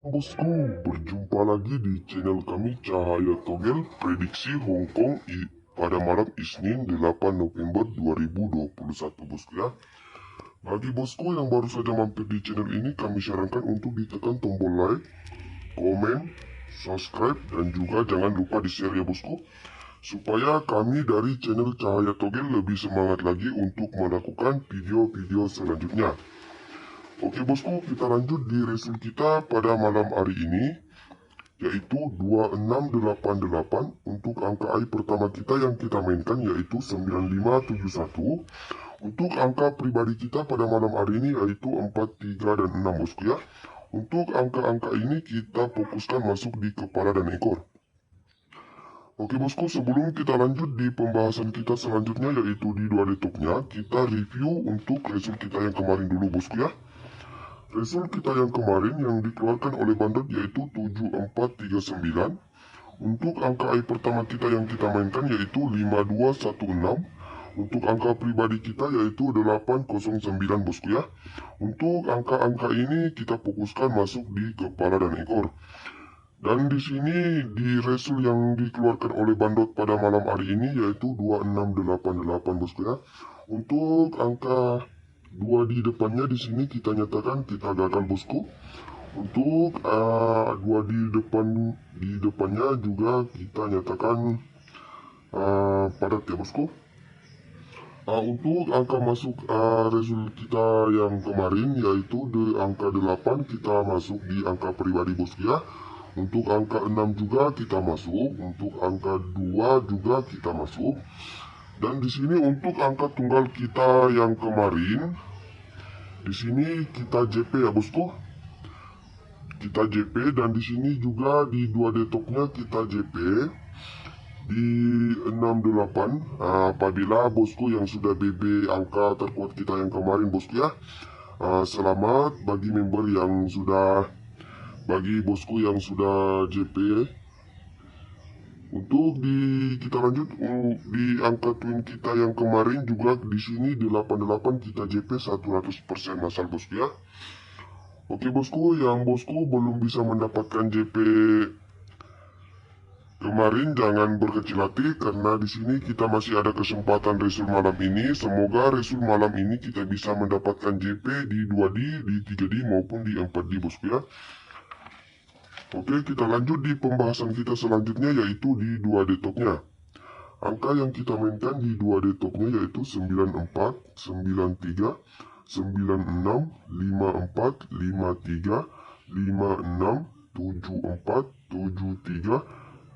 Bosku, berjumpa lagi di channel kami Cahaya Togel prediksi Hong Kong pada malam Isnin 8 November 2021 bosku ya. Bagi bosku yang baru saja mampir di channel ini, kami sarankan untuk ditekan tombol like, komen, subscribe, dan juga jangan lupa di share ya bosku, supaya kami dari channel Cahaya Togel lebih semangat lagi untuk melakukan video-video selanjutnya. Oke bosku, kita lanjut di resul kita pada malam hari ini, yaitu 2688. Untuk angka AI pertama kita yang kita mainkan yaitu 9571. Untuk angka pribadi kita pada malam hari ini yaitu 43 dan 6 bosku ya. Untuk angka-angka ini kita fokuskan masuk di kepala dan ekor. Oke bosku, sebelum kita lanjut di pembahasan kita selanjutnya yaitu di dua detoknya, kita review untuk resul kita yang kemarin dulu bosku ya. Resul kita yang kemarin yang dikeluarkan oleh Bandot yaitu 7439. Untuk angka AI pertama kita yang kita mainkan yaitu 5216. Untuk angka pribadi kita yaitu 809 bosku ya. Untuk angka-angka ini kita fokuskan masuk di kepala dan ekor. Dan di sini di resul yang dikeluarkan oleh Bandot pada malam hari ini yaitu 2688 bosku ya. Untuk angka 2 di depannya di sini kita nyatakan kita gagal bosku. Untuk 2 di depannya juga kita nyatakan padat ya bosku. Untuk angka masuk resul kita yang kemarin yaitu di angka 8 kita masuk di angka pribadi bosku ya. Untuk angka 6 juga kita masuk, untuk angka 2 juga kita masuk. Dan di sini untuk angka tunggal kita yang kemarin, di sini kita JP ya bosku. Kita JP dan di sini juga di dua detoknya kita JP di 68. Apabila bosku yang sudah BB angka terkuat kita yang kemarin bosku ya. Selamat bagi member yang sudah, bagi bosku yang sudah JP. Untuk kita lanjut di angka twin kita yang kemarin juga di sini di 88 kita JP 100% asal bosku ya. Oke bosku, yang bosku belum bisa mendapatkan JP kemarin jangan berkecil hati karena di sini kita masih ada kesempatan resul malam ini. Semoga resul malam ini kita bisa mendapatkan JP di 2D, di 3D maupun di 4D bosku ya. Oke, kita lanjut di pembahasan kita selanjutnya yaitu di dua detoknya. Angka yang kita mainkan di dua detoknya yaitu 94, 93, 96, 54, 53, 56, 74, 73,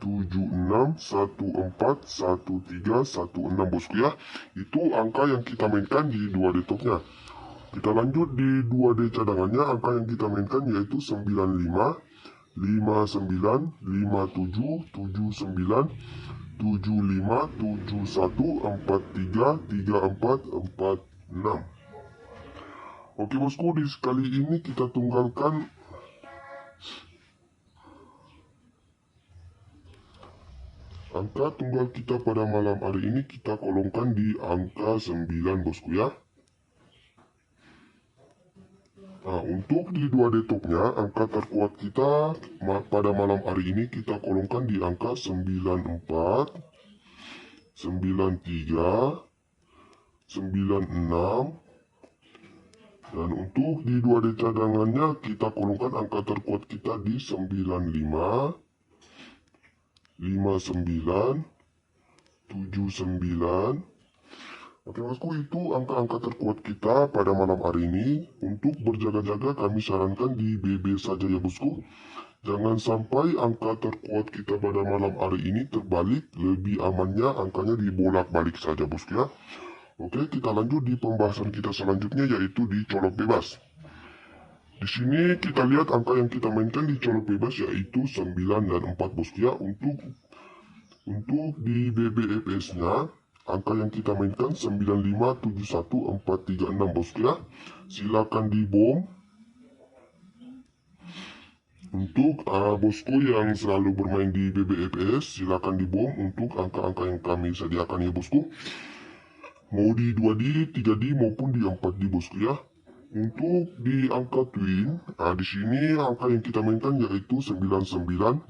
76, 14, 13, 16 bosku ya. Itu angka yang kita mainkan di dua detoknya. Kita lanjut di 2D cadangannya, angka yang kita mainkan yaitu 95, 59, 57, 79, 75, 71, 43, 34, 46. Oke bosku, di sekali ini kita tunggalkan angka tunggal kita pada malam hari ini, kita kolongkan di angka 9 bosku ya. Untuk di dua detoknya, angka terkuat kita pada malam hari ini kita kolongkan di angka 94, 93, 96. Dan untuk di 2D cadangannya kita kolongkan angka terkuat kita di 95, 59, 79. Oke bosku, itu angka-angka terkuat kita pada malam hari ini. Untuk berjaga-jaga kami sarankan di BB saja ya bosku. Jangan sampai angka terkuat kita pada malam hari ini terbalik. Lebih amannya angkanya dibolak-balik saja bosku ya. Oke, kita lanjut di pembahasan kita selanjutnya yaitu di colok bebas. Di sini kita lihat angka yang kita mainkan di colok bebas yaitu 9 dan 4 bosku ya. Untuk di BBFS-nya angka yang kita mainkan 9571436 bosku ya. Silakan dibom. Untuk bosku yang selalu bermain di BBFS silakan dibom untuk angka-angka yang kami sediakan ya bosku. Mau di 2D, 3D maupun di 4D bosku ya. Untuk di angka twin, di sini angka yang kita mainkan yaitu 99, 55,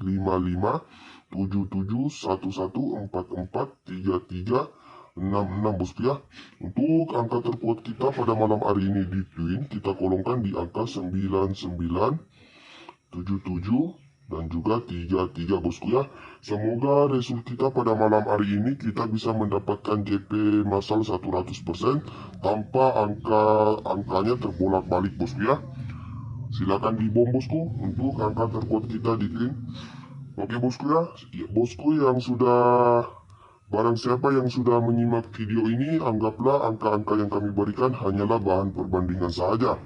77, 11, 44, 33, 66 bosku ya. Untuk angka terkuat kita pada malam hari ini di twin, kita kolongkan di angka 99, 77, dan juga 33 bosku ya. Semoga result kita pada malam hari ini kita bisa mendapatkan JP massal 100% tanpa angkanya terbolak-balik bosku ya. Silakan dibom bosku untuk angka terkuat kita di twin. Oke bosku ya, bosku yang sudah barang siapa yang sudah menyimak video ini, anggaplah angka-angka yang kami berikan hanyalah bahan perbandingan saja.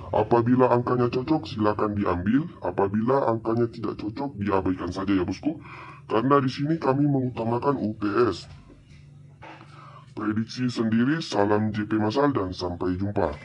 Apabila angkanya cocok, silakan diambil. Apabila angkanya tidak cocok, diabaikan saja ya bosku. Karena di sini kami mengutamakan UPS. Prediksi sendiri, salam JP Masal dan sampai jumpa.